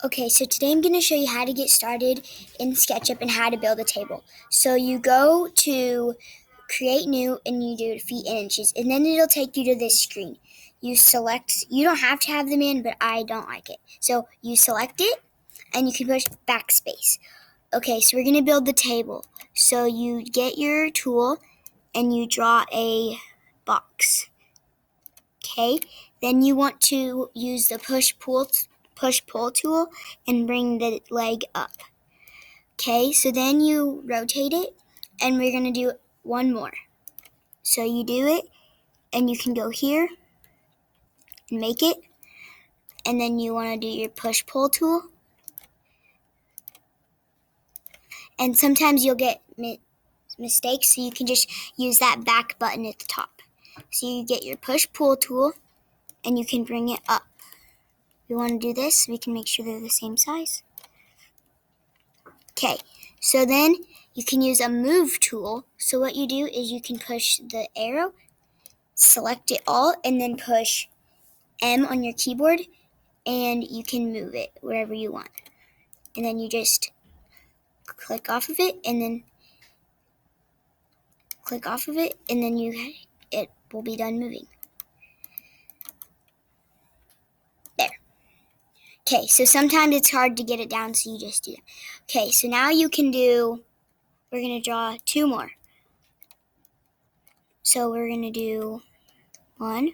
Okay, so today I'm going to show you how to get started in SketchUp and how to build a table. So you go to Create New and you do feet and inches, and then it'll take you to this screen. You don't have to have them in, but I don't like it. So you select it and you can push backspace. Okay, so we're going to build the table. So you get your tool and you draw a box. Okay, then you want to use the push-pull tool and bring the leg up. Okay, so then you rotate it, and we're going to do one more. So you do it, and you can go here and make it, and then you want to do your push-pull tool. And sometimes you'll get mistakes, so you can just use that back button at the top. So you get your push-pull tool, and you can bring it up. We want to do this so we can make sure they're the same size. Okay, so then you can use a move tool. So what you do is you can push the arrow, select it all, and then push M on your keyboard, and you can move it wherever you want. And then you just click off of it, and then click off of it, and then it will be done moving. There. Okay, so sometimes it's hard to get it down, so you just do that. Okay, so now we're going to draw two more. So we're going to do one,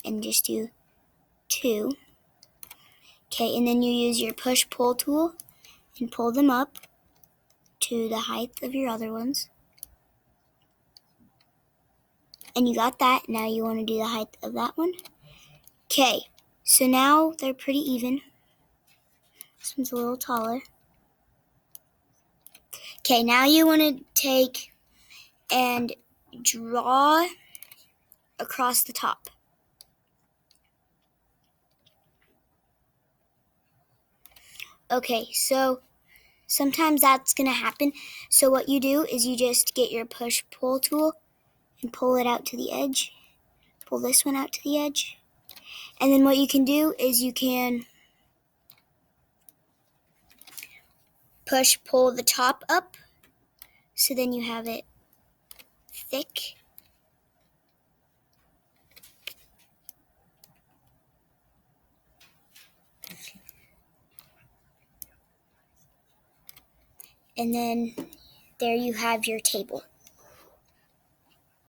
and just do two. Okay, and then you use your push-pull tool and pull them up to the height of your other ones. And you got that. Now you want to do the height of that one. Okay, so now they're pretty even. This one's a little taller. Okay, now you want to take and draw across the top. Okay, so sometimes that's going to happen. So what you do is you just get your push-pull tool and pull it out to the edge. Pull this one out to the edge. And then what you can do is you can pull the top up. So then you have it thick. And then there you have your table.